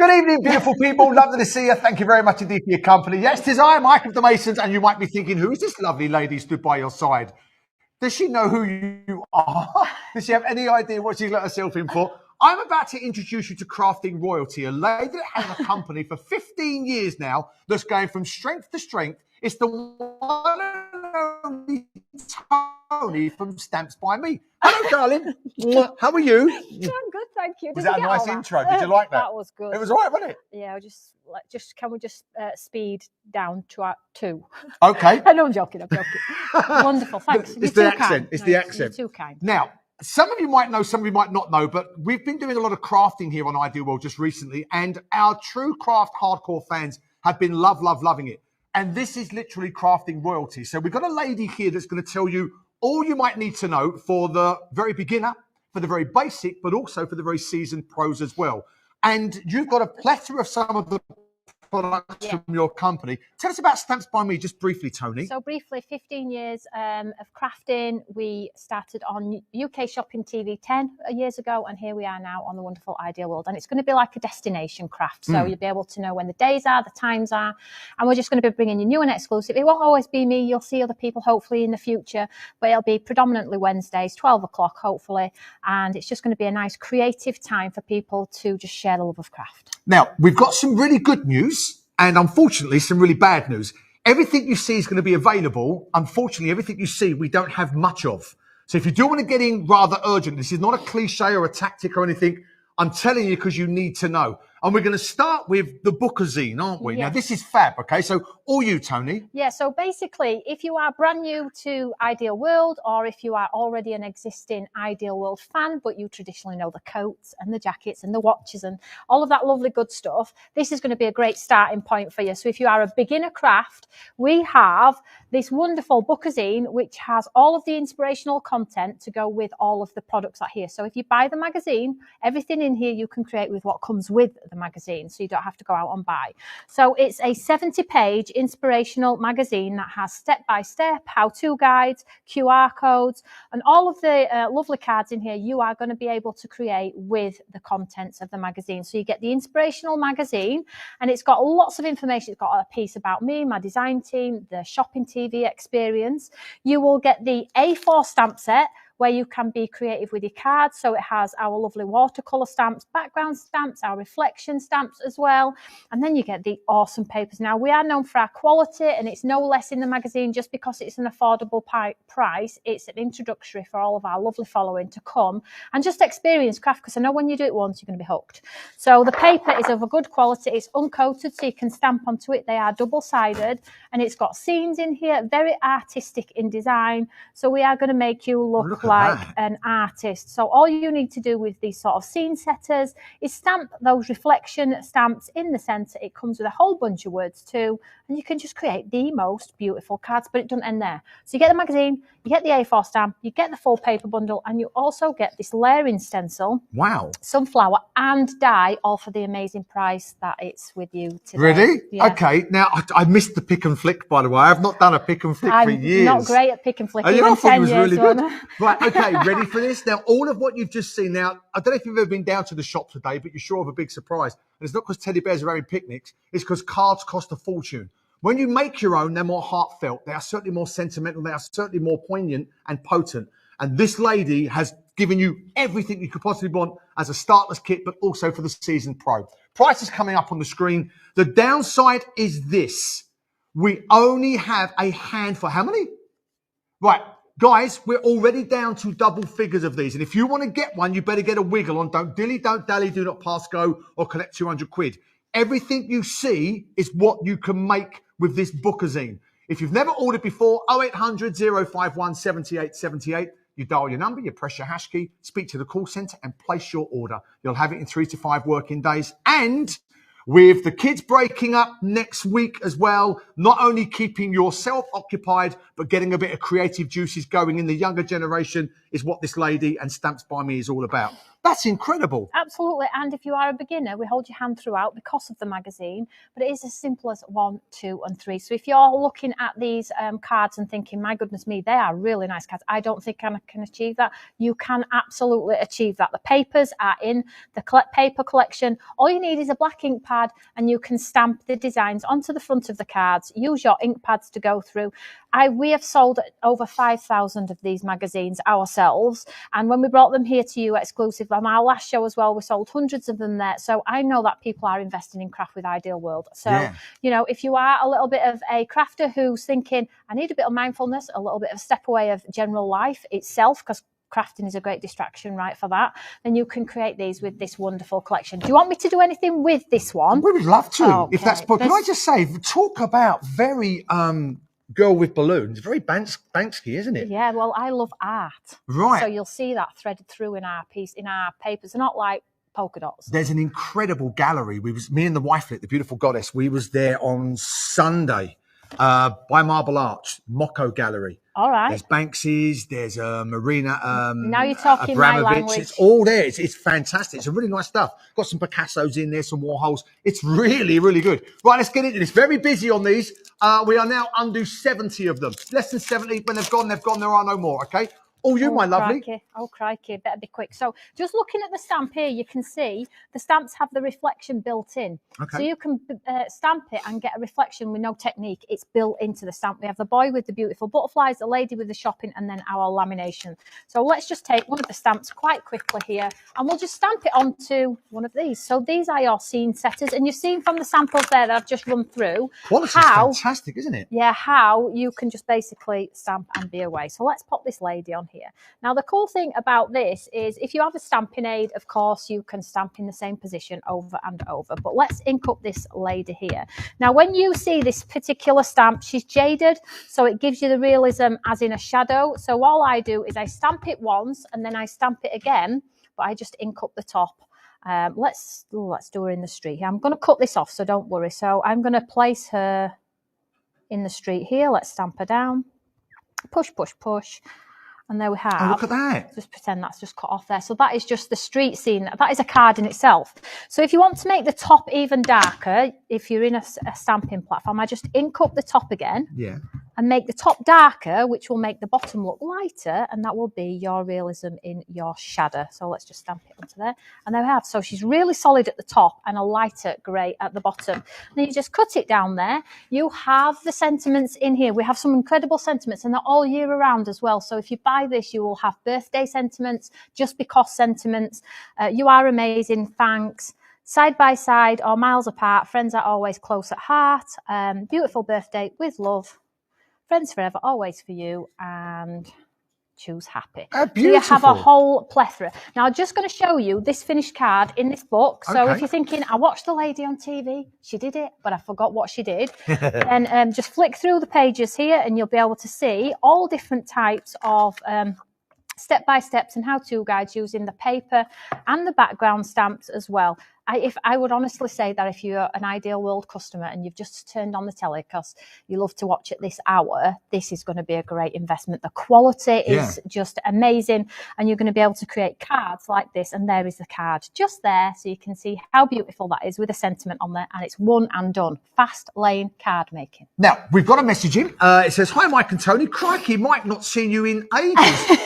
Good evening, beautiful people. Lovely to see you. Thank you very much indeed for your company. Yes, 'tis I, Mike of the Masons, and you might be thinking, who is this lovely lady stood by your side? Does she know who you are? Does she have any idea what she's let herself in for? I'm about to introduce you to Crafting Royalty, a lady that has a company for 15 years now that's going from strength to strength. It's the one and only Toni from Stamps by Me. Hello, darling. How are you? I'm good, thank you. Was that a nice intro? Did you like that? That was good. It was all right, wasn't it? Yeah, can we just speed down to our 2? Okay. No, I'm joking. Wonderful, thanks. It's the accent. It's the accent. You're too kind. Now, some of you might know, some of you might not know, but we've been doing a lot of crafting here on Ideal World just recently, and our true craft hardcore fans have been loving it. And this is literally Crafting Royalty. So we've got a lady here that's going to tell you all you might need to know for the very beginner, for the very basic, but also for the very seasoned pros as well. And you've got a plethora of some of the products from your company. Tell us about Stamps by Me, just briefly, Toni. So briefly, 15 years of crafting. We started on UK Shopping TV 10 years ago, and here we are now on the wonderful Ideal World. And it's going to be like a destination craft. So you'll be able to know when the days are, the times are, and we're just going to be bringing you new and exclusive. It won't always be me. You'll see other people, hopefully, in the future, but it'll be predominantly Wednesdays, 12 o'clock, hopefully. And it's just going to be a nice creative time for people to just share the love of craft. Now, we've got some really good news and unfortunately some really bad news. Everything you see is going to be available. Unfortunately, everything you see, we don't have much of. So if you do want to get in rather urgent, this is not a cliche or a tactic or anything. I'm telling you because you need to know. And we're going to start with the Bookazine, aren't we? Yes. Now, this is fab, okay? So all you, Toni. Yeah, so basically, if you are brand new to Ideal World, or if you are already an existing Ideal World fan, but you traditionally know the coats and the jackets and the watches and all of that lovely good stuff, this is going to be a great starting point for you. So if you are a beginner craft, we have this wonderful Bookazine, which has all of the inspirational content to go with all of the products that are here. So if you buy the magazine, everything in here you can create with what comes with the magazine, so you don't have to go out and buy. So it's a 70-page inspirational magazine that has step-by-step how-to guides, QR codes, and all of the lovely cards in here you are going to be able to create with the contents of the magazine. So you get the inspirational magazine, and it's got lots of information. It's got a piece about me, my design team, the shopping TV experience. You will get the A4 stamp set, where you can be creative with your cards. So it has our lovely watercolour stamps, background stamps, our reflection stamps as well. And then you get the awesome papers. Now, we are known for our quality, and it's no less in the magazine just because it's an affordable price. It's an introductory for all of our lovely following to come and just experience craft, because I know when you do it once, you're going to be hooked. So the paper is of a good quality. It's uncoated, so you can stamp onto it. They are double-sided, and it's got scenes in here, very artistic in design. So we are going to make you look like an artist. So all you need to do with these sort of scene setters is stamp those reflection stamps in the center. It comes with a whole bunch of words too, and you can just create the most beautiful cards, but it doesn't end there. So you get the magazine, you get the A4 stamp, you get the full paper bundle, and you also get this layering stencil. Wow. Sunflower and die, all for the amazing price that it's with you today. Ready? Yeah. Okay. Now, I missed the pick and flick, by the way. I've not done a pick and flick for years. I'm not great at pick and flick. Oh, yeah, I thought it was really good. One. Right, okay, ready for this? Now, all of what you've just seen now, I don't know if you've ever been down to the shop today, but you're sure of a big surprise. And it's not because teddy bears are having picnics, it's because cards cost a fortune. When you make your own, they're more heartfelt. They are certainly more sentimental. They are certainly more poignant and potent. And this lady has given you everything you could possibly want as a starter's kit, but also for the seasoned pro. Price is coming up on the screen. The downside is this. We only have a handful. How many? Right. Guys, we're already down to double figures of these. And if you want to get one, you better get a wiggle on. Don't dilly, don't dally, do not pass go or collect 200 quid. Everything you see is what you can make with this Bookazine. If you've never ordered before, 0800 051 7878. You dial your number, you press your hash key, speak to the call centre and place your order. You'll have it in 3 to 5 working days. And with the kids breaking up next week as well, not only keeping yourself occupied, but getting a bit of creative juices going in the younger generation is what this lady and Stamps by Me is all about. That's incredible. Absolutely. And if you are a beginner, we hold your hand throughout because of the magazine, but it is as simple as 1, 2, and 3. So if you're looking at these cards and thinking, my goodness me, they are really nice cards, I don't think I can achieve that. You can absolutely achieve that. The papers are in the paper collection. All you need is a black ink pad and you can stamp the designs onto the front of the cards. Use your ink pads to go through. We have sold over 5,000 of these magazines ourselves. And when we brought them here to you exclusive on our last show as well, we sold hundreds of them there. So I know that people are investing in craft with Ideal World. So, you know, if you are a little bit of a crafter who's thinking, I need a bit of mindfulness, a little bit of step away of general life itself, because crafting is a great distraction, right, for that, then you can create these with this wonderful collection. Do you want me to do anything with this one? We would love to, okay. if that's possible. Can I just say, talk about very girl with balloons, very Banksy, isn't it? Yeah, well, I love art. Right. So you'll see that threaded through in our papers. They're not like polka dots. There's an incredible gallery. Me and the wifelet, the beautiful goddess, we was there on Sunday by Marble Arch, Mocco Gallery. All right. There's Banksy's, there's Marina now you're talking my language. It's all there. It's fantastic. It's really nice stuff. Got some Picassos in there, some Warhols. It's really, really good. Right, let's get into this. Very busy on these. We are now under 70 of them. Less than 70. When they've gone, they've gone. There are no more, okay? All you, my lovely. Crikey. Oh, crikey. Better be quick. So just looking at the stamp here, you can see the stamps have the reflection built in. Okay. So you can stamp it and get a reflection with no technique. It's built into the stamp. We have the boy with the beautiful butterflies, the lady with the shopping, and then our lamination. So let's just take one of the stamps quite quickly here, and we'll just stamp it onto one of these. So these are your scene setters, and you've seen from the samples there that I've just run through. Quality's fantastic, isn't it? Yeah, how you can just basically stamp and be away. So let's pop this lady on here. Now, the cool thing about this is if you have a stamping aid, of course, you can stamp in the same position over and over. But let's ink up this lady here. Now, when you see this particular stamp, she's jaded, so it gives you the realism as in a shadow. So all I do is I stamp it once and then I stamp it again, but I just ink up the top. Let's do her in the street here. I'm going to cut this off, so don't worry. So I'm going to place her in the street here. Let's stamp her down. Push, push, push. And there we have. Oh, look at that. Just pretend that's just cut off there. So that is just the street scene. That is a card in itself. So if you want to make the top even darker, if you're in a stamping platform, I just ink up the top again. Yeah. And make the top darker, which will make the bottom look lighter, and that will be your realism in your shadow. So let's just stamp it onto there. And there we have. So she's really solid at the top and a lighter grey at the bottom. And then you just cut it down there. You have the sentiments in here. We have some incredible sentiments, and they're all year around as well. So if you buy this, you will have birthday sentiments, just because sentiments. You are amazing, thanks. Side by side or miles apart, friends are always close at heart. Beautiful birthday with love. Friends forever, always for you, and choose happy. Oh, so you have a whole plethora. Now, I'm just going to show you this finished card in this book. So if you're thinking, I watched the lady on TV, she did it, but I forgot what she did. And just flick through the pages here and you'll be able to see all different types of step-by-steps and how-to guides using the paper and the background stamps as well. I would honestly say that if you're an Ideal World customer and you've just turned on the telly because you love to watch at this hour, this is going to be a great investment. The quality is just amazing, and you're going to be able to create cards like this, and there is the card just there, so you can see how beautiful that is with a sentiment on there, and it's one and done. Fast lane card making. Now, we've got a message in. It says, hi, Mike and Toni. Crikey, Mike, not seen you in ages.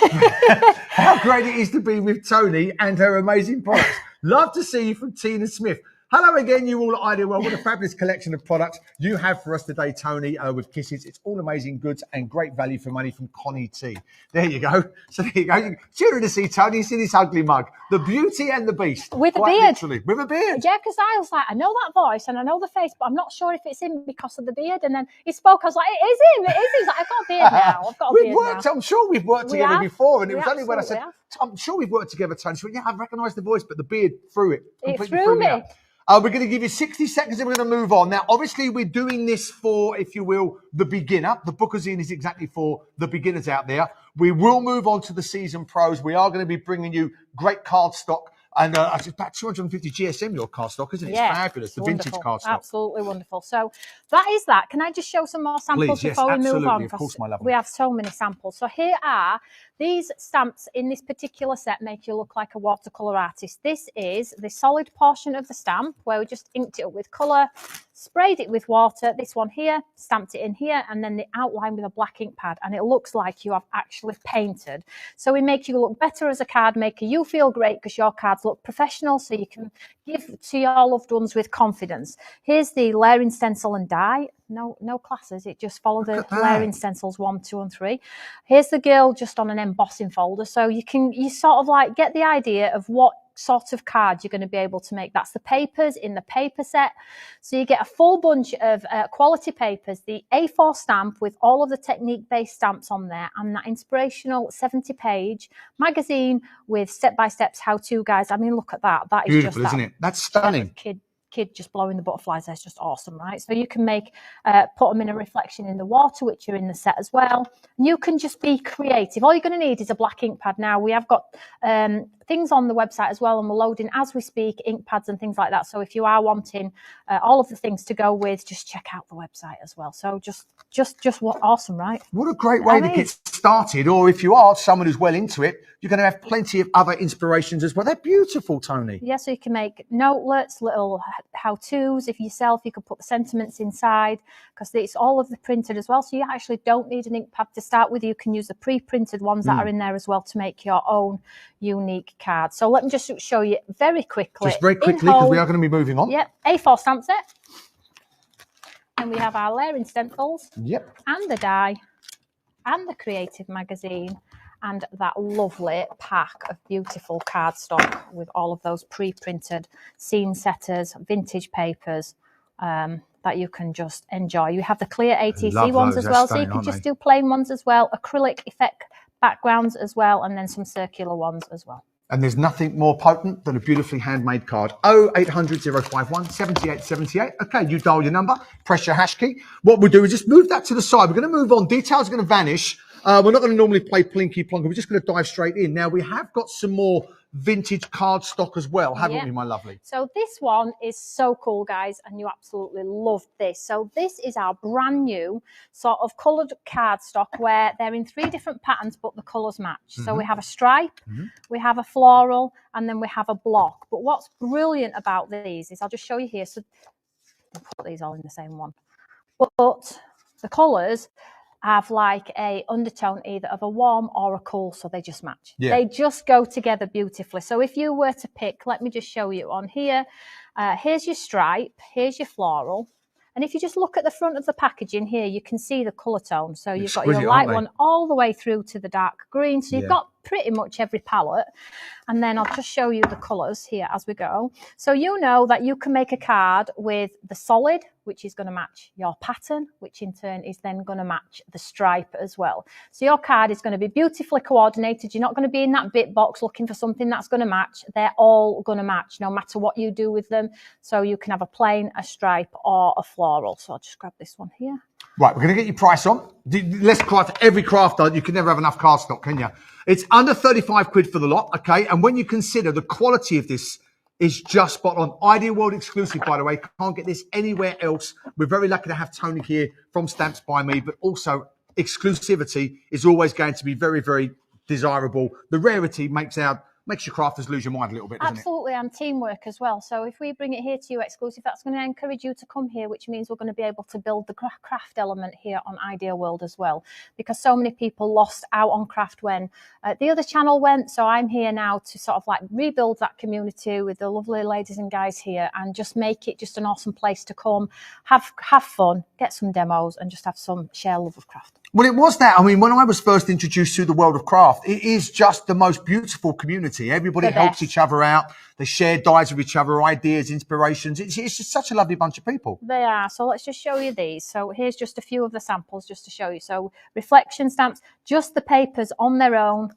How great it is to be with Toni and her amazing products. Love to see you from Tina Smith. Hello again, you all at Ideal World. What a fabulous collection of products you have for us today, Toni, with kisses. It's all amazing goods and great value for money from Connie T. There you go. So there you go. Cheering to see Toni. You see this ugly mug. The Beauty and the Beast. With a beard. Literally. With a beard. Yeah, because I was like, I know that voice and I know the face, but I'm not sure if it's him because of the beard. And then he spoke, I was like, it is him. It is him. He's like, I've got a beard now. I've got a beard now. I'm sure we've worked together before. And it was only when I said, have. I'm sure we've worked together, Toni. She went, yeah, I recognise the voice, but the beard threw it. It threw me. Out. We're going to give you 60 seconds and we're going to move on. Now, obviously, we're doing this for, if you will, the beginner. The Bookazine is exactly for the beginners out there. We will move on to the seasoned pros. We are going to be bringing you great cardstock And it's about 250 GSM, your cardstock, isn't it? It's fabulous, the vintage cardstock. Absolutely wonderful. So that is that. Can I just show some more samples Please, before we move on? Of course, my lovely. We have so many samples. So here are these stamps in this particular set, make you look like a watercolour artist. This is the solid portion of the stamp where we just inked it up with colour, sprayed it with water. This one here, stamped it in here, and then the outline with a black ink pad. And it looks like you have actually painted. So we make you look better as a card maker. You feel great because your cards look professional, so you can give to your loved ones with confidence. Here's the layering stencil and die. No classes, it just follow the layering stencils 1, 2 and 3. Here's the girl just on an embossing folder, so you sort of like get the idea of what sort of card you're going to be able to make. That's the papers in the paper set. So you get a full bunch of quality papers, the A4 stamp with all of the technique based stamps on there, and that inspirational 70-page magazine with step-by-steps how-to guides. I mean, look at that. That is beautiful, just isn't it? That's stunning. Kid just blowing the butterflies. That's just awesome, right? So you can make put them in a reflection in the water, which are in the set as well. And you can just be creative. All you're going to need is a black ink pad. Now we have got things on the website as well, and we're loading as we speak ink pads and things like that. So if you are wanting all of the things to go with, just check out the website as well. So just what awesome, right? What a great way to get started. Or if you are someone who's well into it, you're going to have plenty of other inspirations as well. They're beautiful, Toni. Yeah, so you can make notelets, little how-tos. If yourself, you can put the sentiments inside because it's all of the printed as well. So you actually don't need an ink pad to start with. You can use the pre-printed ones that are in there as well to make your own unique card. So let me just show you very quickly. Just very quickly, because we are going to be moving on. Yep, A4 stamp set. And we have our layering stencils. Yep. And the die. And the creative magazine. And that lovely pack of beautiful cardstock with all of those pre-printed scene setters, vintage papers that you can just enjoy. You have the clear HTCN ones as well, so you can just do plain ones as well, acrylic effect backgrounds as well, and then some circular ones as well. And there's nothing more potent than a beautifully handmade card. 0800 051 7878. Okay, you dial your number, press your hash key. What we'll do is just move that to the side. We're going to move on. Details are going to vanish. We're not going to normally play Plinky Plonker. We're just going to dive straight in. Now, we have got some more vintage cardstock as well, haven't we, my lovely? So this one is so cool, guys, and you absolutely love this. So this is our brand new sort of coloured cardstock where they're in 3 different patterns, but the colours match. So we have a stripe, we have a floral, and then we have a block. But what's brilliant about these is, I'll just show you here. So I'll put these all in the same one. But the colours have like a undertone either of a warm or a cool, so they just match. They just go together beautifully. So if you were to pick, let me just show you on here, here's your stripe, here's your floral, and if you just look at the front of the packaging here, you can see the colour tone. So you've got your light one all the way through to the dark green, so you've got pretty much every palette. And then I'll just show you the colours here as we go. So you know that you can make a card with the solid, which is going to match your pattern, which in turn is then going to match the stripe as well. So your card is going to be beautifully coordinated. You're not going to be in that bit box looking for something that's going to match. They're all going to match no matter what you do with them. So you can have a plain, a stripe or a floral. So I'll just grab this one here. Right, we're going to get your price on. Let's craft every crafter. You can never have enough cardstock, can you? It's under 35 quid for the lot, okay? And when you consider the quality of this is just spot on. Ideal World exclusive, by the way. Can't get this anywhere else. We're very lucky to have Toni here from Stamps by Me, but also exclusivity is always going to be very, very desirable. The rarity makes your crafters lose your mind a little bit, doesn't it? Absolutely, and teamwork as well. So if we bring it here to you exclusive, that's going to encourage you to come here, which means we're going to be able to build the craft element here on Ideal World as well, because so many people lost out on craft when the other channel went. So I'm here now to sort of like rebuild that community with the lovely ladies and guys here and just make it just an awesome place to come, have fun, get some demos and just have some share love of craft. Well, it was that. I mean, when I was first introduced to the world of craft, it is just the most beautiful community. Everybody helps each other out. They share dies with each other, ideas, inspirations. It's just such a lovely bunch of people. They are. So let's just show you these. So here's just a few of the samples just to show you. So reflection stamps, just the papers on their own.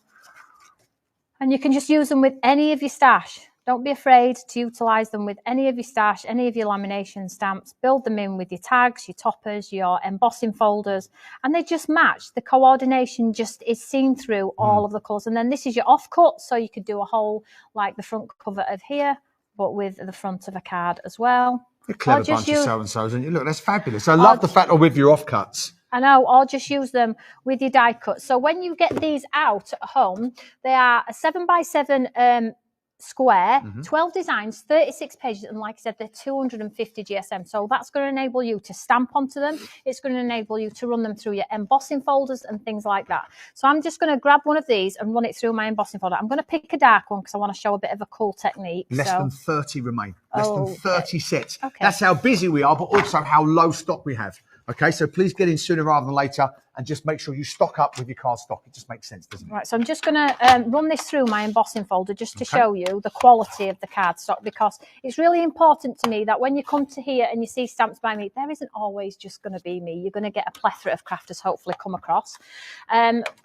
And you can just use them with any of your stash. Don't be afraid to utilise them with any of your stash, any of your lamination stamps. Build them in with your tags, your toppers, your embossing folders, and they just match. The coordination just is seen through all of the colours. And then this is your offcut, so you could do a whole, like the front cover of here, but with the front of a card as well. A clever bunch of so-and-sos, and you look, that's fabulous. I love the fact of with your offcuts. I know, or just use them with your die cut. So when you get these out at home, they are a 7x7 square, 12 designs, 36 pages, and like I said, they're 250 GSM. So that's going to enable you to stamp onto them. It's going to enable you to run them through your embossing folders and things like that. So I'm just going to grab one of these and run it through my embossing folder. I'm going to pick a dark one because I want to show a bit of a cool technique. Less than 30 remain. Less than 30 sets. Okay. That's how busy we are, but also how low stock we have. Okay, so please get in sooner rather than later and just make sure you stock up with your cardstock. It just makes sense, doesn't it? Right, so I'm just going to run this through my embossing folder just to show you the quality of the cardstock, because it's really important to me that when you come to here and you see Stamps by Me, there isn't always just going to be me. You're going to get a plethora of crafters hopefully come across.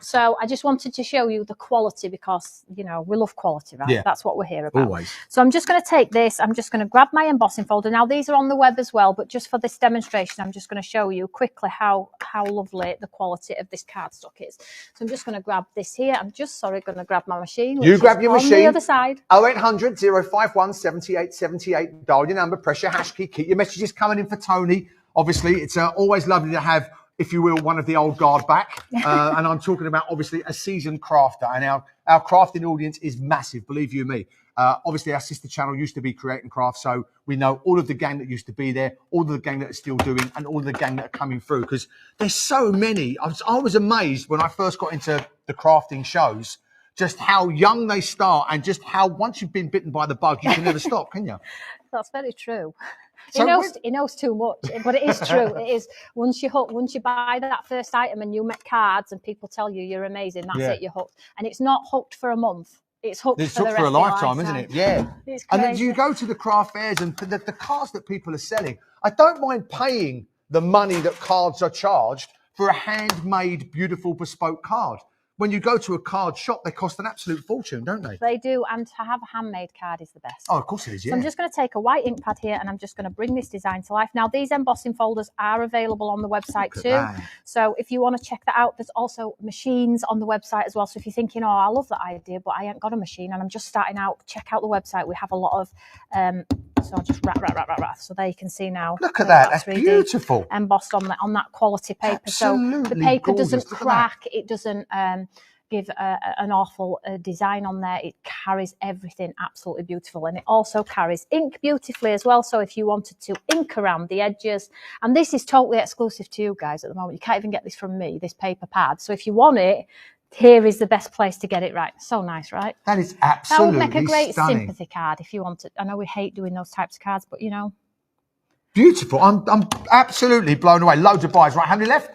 So I just wanted to show you the quality because, you know, we love quality, right? Yeah. That's what we're here about. Always. So I'm just going to take this. I'm just going to grab my embossing folder. Now, these are on the web as well, but just for this demonstration, I'm just going to show you quickly how lovely the quality of this cardstock is. So I'm just going to grab this here. I'm just going to grab my machine. You grab your machine. On the other side. 0800 051 7878. Dial your number, press your hash key, keep your messages coming in for Toni. Obviously, it's always lovely to have, if you will, one of the old guard back. And I'm talking about, obviously, a seasoned crafter. And our crafting audience is massive, believe you me. Obviously, our sister channel used to be Create and Craft, so we know all of the gang that used to be there, all of the gang that are still doing, and all of the gang that are coming through, because there's so many. I was amazed when I first got into the crafting shows, just how young they start and just how once you've been bitten by the bug, you can never stop, can you? That's very true. So he knows too much, but it is true. It is. Once you buy that first item and you make cards and people tell you you're amazing, that's it, you're hooked. And it's not hooked for a month. It's hooked for a lifetime, isn't it? Yeah. And then you go to the craft fairs and the cards that people are selling. I don't mind paying the money that cards are charged for a handmade, beautiful, bespoke card. When you go to a card shop, they cost an absolute fortune, don't they? They do, and to have a handmade card is the best. Oh, of course it is, yeah. So I'm just going to take a white ink pad here and I'm just going to bring this design to life. Now, these embossing folders are available on the website too. So if you want to check that out, there's also machines on the website as well. So if you're thinking, oh, I love that idea, but I ain't got a machine and I'm just starting out, check out the website. We have a lot of... so I'll just wrap. So there you can see now. Look at that. That's beautiful. Embossed on that quality paper. Absolutely so the paper gorgeous. Doesn't crack. It doesn't... give an awful design on there. It carries everything absolutely beautiful, and it also carries ink beautifully as well. So if you wanted to ink around the edges, and this is totally exclusive to you guys at the moment, you can't even get this from me, this paper pad. So if you want it, here is the best place to get it. Right, so nice, right? That is absolutely that would make a great stunning. sympathy card if you wanted. I know we hate doing those types of cards, but you know, beautiful. I'm absolutely blown away. Loads of buys. Right, how many left?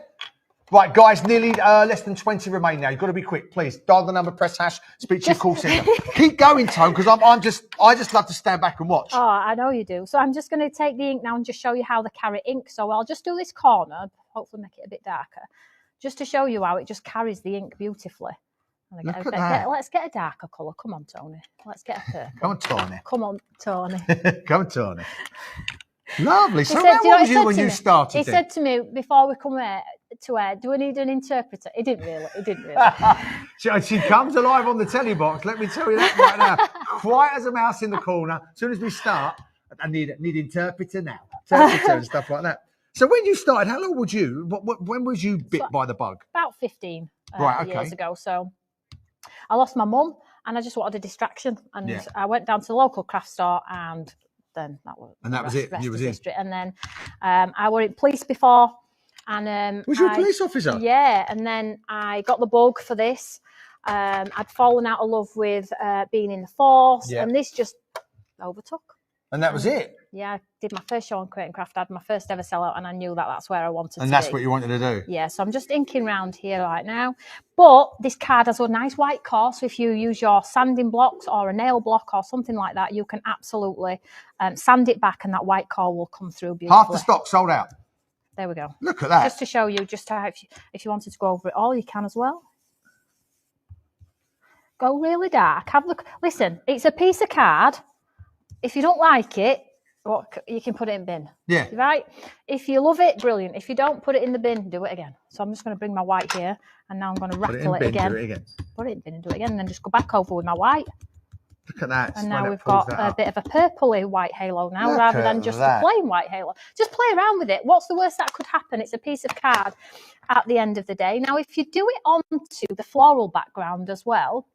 Right, guys, nearly less than 20 remain now. You've got to be quick, please. Dial the number, press hash, speak to your call centre. Keep going, Tone, because I just love to stand back and watch. Oh, I know you do. So I'm just going to take the ink now and just show you how they carry ink. So I'll just do this corner, hopefully make it a bit darker, just to show you how it just carries the ink beautifully. Look at that. Let's get a darker colour. Come on, Tony. Let's get a purple. Come on, Tony. Come on, Tony. Come on, Tony. Lovely. So how old were you when you started? He said to me before we come here to air, do we need an interpreter? He didn't really. She comes alive on the telly box, let me tell you that right now. Quiet as a mouse in the corner. As soon as we start, I need interpreter now. Interpreter and stuff like that. So when you started, how long would you, when was you bit by the bug? About 15 okay. years ago. So I lost my mum and I just wanted a distraction. And I went down to the local craft store and then that was it. You was in. History. And then I was in police before. And was you a police officer? Yeah, and then I got the bug for this. I'd fallen out of love with being in the force, and this just overtook. And that was it? Yeah, I did my first show on Create and Craft. I had my first ever sellout, and I knew that that's where I wanted to be. And that's what you wanted to do? Yeah, so I'm just inking around here right now. But this card has a nice white core, so if you use your sanding blocks or a nail block or something like that, you can absolutely sand it back, and that white core will come through beautifully. Half the stock sold out. There we go. Look at that. Just to show you just how, if you wanted to go over it all, you can as well. Go really dark. Have a look. Listen, it's a piece of card. if you don't like it, you can put it in bin. Yeah. Right? If you love it, brilliant. If you don't, put it in the bin, do it again. So I'm just going to bring my white here, and now I'm going to rattle it again. Do it again. Put it in bin and do it again, and then just go back over with my white. Look at that. And now we've got a bit of a purpley white halo now, rather than just a plain white halo. Just play around with it. What's the worst that could happen? It's a piece of card at the end of the day. Now, if you do it onto the floral background as well,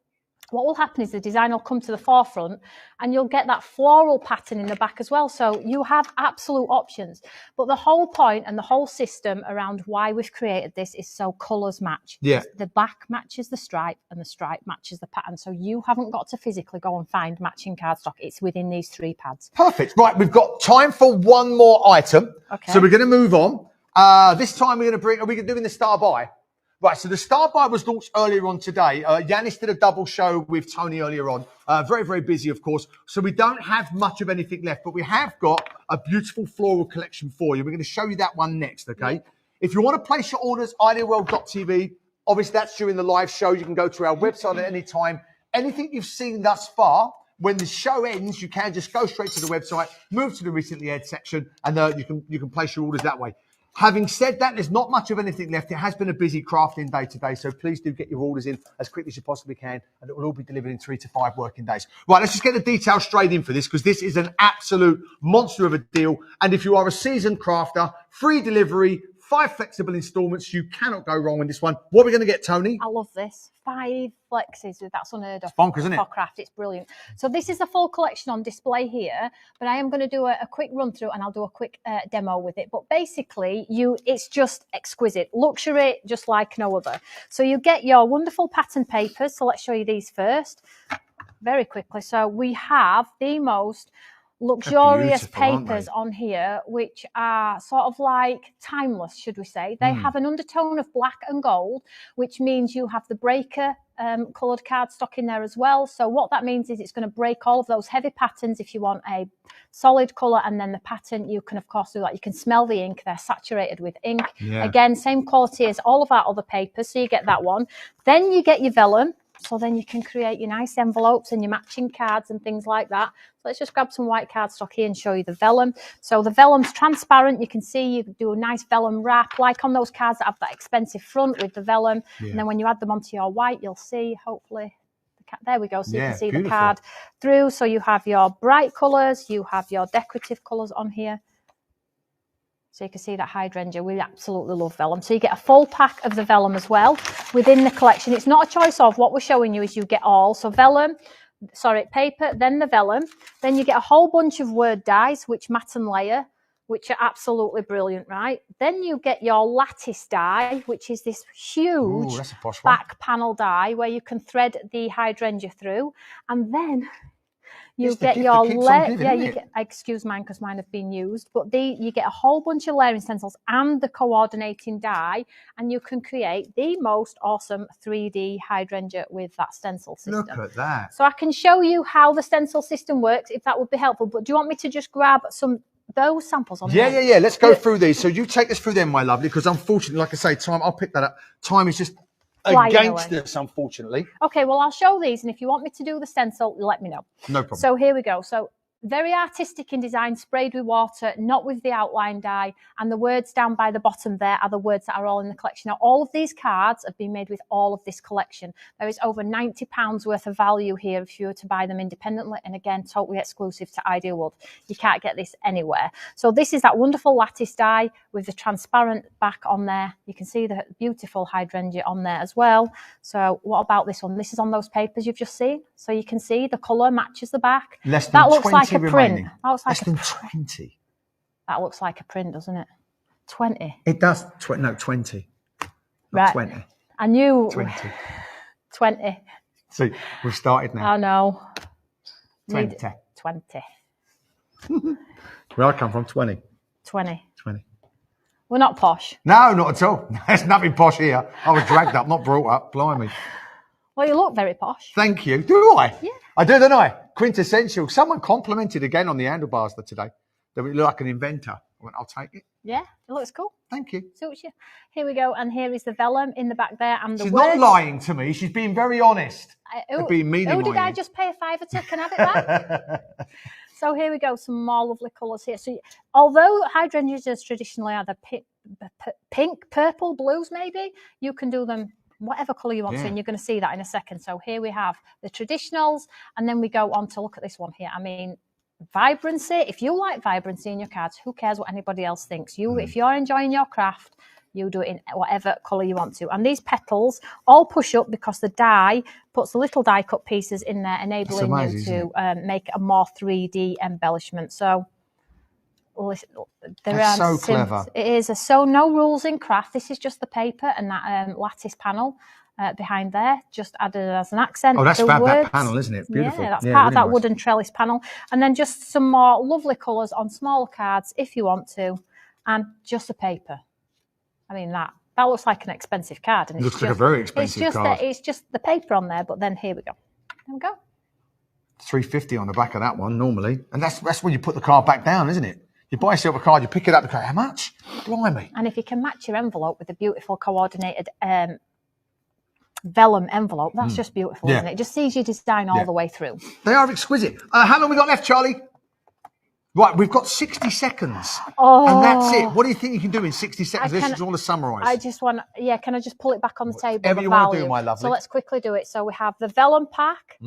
what will happen is the design will come to the forefront and you'll get that floral pattern in the back as well. So you have absolute options. But the whole point and the whole system around why we've created this is so colours match. Yeah. The back matches the stripe and the stripe matches the pattern. So you haven't got to physically go and find matching cardstock. It's within these 3 pads. Perfect. Right, we've got time for one more item. Okay. So we're going to move on. This time we're going to are we doing the Star Buy? Right, so the Star Buy was launched earlier on today. Yanis did a double show with Toni earlier on. Very, very busy, of course. So we don't have much of anything left, but we have got a beautiful floral collection for you. We're going to show you that one next, okay? Yeah. If you want to place your orders, idealworld.tv, obviously that's during the live show. You can go to our website at any time. Anything you've seen thus far, when the show ends, you can just go straight to the website, move to the recently aired section, and you can place your orders that way. Having said that, there's not much of anything left. It has been a busy crafting day today, so please do get your orders in as quickly as you possibly can, and it will all be delivered in 3 to 5 working days. Right, let's just get the details straight in for this, because this is an absolute monster of a deal. And if you are a seasoned crafter, free delivery, 5 flexible installments, you cannot go wrong with this one. What are we going to get, Toni? I love this. 5 flexes, that's unheard of. It's bonkers, isn't it? For craft, it's brilliant. So this is the full collection on display here, but I am going to do a quick run through and I'll do a quick demo with it. But basically, it's just exquisite. Luxury, just like no other. So you get your wonderful pattern papers. So let's show you these first very quickly. So we have the most luxurious papers on here, which are sort of like timeless, should we say. They have an undertone of black and gold, which means you have the breaker coloured cardstock in there as well. So what that means is it's going to break all of those heavy patterns if you want a solid colour, and then the pattern you can of course do that. You can smell the ink, they're saturated with ink. Yeah. Again, same quality as all of our other papers, so you get that one. Then you get your vellum. So then you can create your nice envelopes and your matching cards and things like that. So let's just grab some white cardstock here and show you the vellum. So the vellum's transparent. You can see you do a nice vellum wrap, like on those cards that have that expensive front with the vellum. Yeah. And then when you add them onto your white, you'll see, hopefully, there we go. So you can see beautiful. The card through. So you have your bright colours, you have your decorative colours on here. So you can see that hydrangea. We absolutely love vellum. So you get a full pack of the vellum as well within the collection. It's not a choice of. What we're showing you is you get all. So paper, then the vellum. Then you get a whole bunch of word dies, which mat and layer, which are absolutely brilliant, right? Then you get your lattice die, which is this huge back panel die where you can thread the hydrangea through. And then you get your excuse mine because mine have been used, but you get a whole bunch of layering stencils and the coordinating die, and you can create the most awesome 3D hydrangea with that stencil system. Look at that. So I can show you how the stencil system works if that would be helpful, but do you want me to just grab those samples on there? Yeah. Let's go through these. So you take us through them, my lovely, because unfortunately, like I say, time, I'll pick that up. Time is just against us, unfortunately. Okay, well, I'll show these, and if you want me to do the stencil, let me know. No problem. So here we go. So very artistic in design, sprayed with water, not with the outline die, and the words down by the bottom there are the words that are all in the collection. Now, all of these cards have been made with all of this collection. There is over £90 worth of value here if you were to buy them independently, and again, totally exclusive to Ideal World. You can't get this anywhere. So this is that wonderful lattice die with the transparent back on there. You can see the beautiful hydrangea on there as well. So what about this one? This is on those papers you've just seen. So you can see the colour matches the back. That looks like a print. That looks less like than 20. That looks like a print, doesn't it? 20. It does. No, 20. Right. 20. I knew. 20. 20. See, we've started now. I know. 20. 20. Where I come from, 20. 20. 20. We're not posh. No, not at all. There's nothing posh here. I was dragged up, not brought up. Blimey. Well, you look very posh. Thank you. Do I? Yeah. I do, don't I? Quintessential. Someone complimented again on the handlebars today that we look like an inventor. I went, I'll take it. Yeah, it looks cool. Thank you. Suits you. Here we go. And here is the vellum in the back there. And She's not lying to me. She's being very honest. Who did I just pay a £5 to? Can I have it back? So here we go, some more lovely colours here. So although hydrangeas traditionally are the pink, purple, blues maybe, you can do them whatever colour you want to, and you're going to see that in a second. So here we have the traditionals, and then we go on to look at this one here. I mean, vibrancy. If you like vibrancy in your cards, who cares what anybody else thinks? If you're enjoying your craft, you do it in whatever colour you want to. And these petals all push up because the die puts the little die cut pieces in there, enabling you to make a more 3D embellishment. So that's so clever. It is. So no rules in craft. This is just the paper and that lattice panel behind there, just added as an accent. Oh, that's fab, that panel, isn't it? Beautiful. Yeah, that's part of that wooden trellis panel. And then just some more lovely colours on smaller cards if you want to, and just the paper. I mean, that looks like an expensive card. And it looks like a very expensive card. It's just the paper on there, but then here we go. There we go. $3.50 on the back of that one normally. And that's when you put the card back down, isn't it? You buy yourself a card, you pick it up, you go, how much? Blimey. And if you can match your envelope with a beautiful coordinated vellum envelope, that's just beautiful, isn't it? It just sees your design all the way through. They are exquisite. How long we got left, Charlie? Right, we've got 60 seconds. Oh. And that's it. What do you think you can do in 60 seconds? This is all to summarise. I just want, can I just pull it back on the table? Whatever you want to do, my lovely. So let's quickly do it. So we have the vellum pack.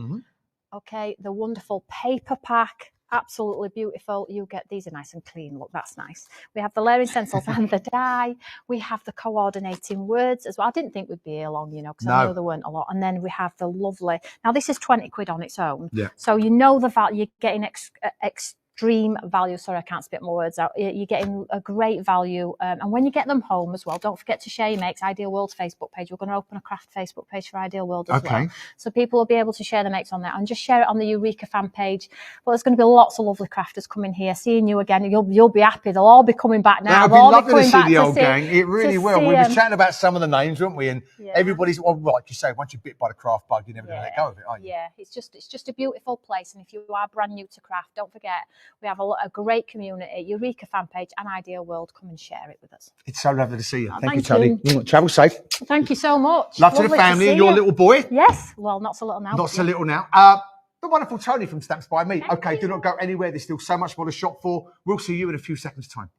Okay, the wonderful paper pack. Absolutely beautiful. You get, these are nice and clean. Look, that's nice. We have the layering stencils and the die. We have the coordinating words as well. I didn't think we'd be here long, because I know there weren't a lot. And then we have the lovely, now this is 20 quid on its own. Yeah. So you know the value, you're getting extreme value. Sorry, I can't spit my words out. You're getting a great value. And when you get them home as well, don't forget to share your makes. Ideal World's Facebook page. We're going to open a craft Facebook page for Ideal World as well. So people will be able to share the makes on there, and just share it on the Eureka fan page. But there's going to be lots of lovely crafters coming here, seeing you again. You'll be happy. They'll all be coming back now. It'll be lovely to see the old gang. It really will. We were chatting about some of the names, weren't we? And everybody's, well, like you say, once you're bit by the craft bug, you're never going to let go of it, are you? Yeah, it's just a beautiful place. And if you are brand new to craft, don't forget, we have a great community, Eureka fan page and Ideal World. Come and share it with us. It's so lovely to see you. Thank you, Tony. Travel safe. Thank you so much. Love to the family and your little boy. Yes. Well, not so little now. Not so little now. The wonderful Tony from Stamps by Me. Okay, do not go anywhere. There's still so much more to shop for. We'll see you in a few seconds' time.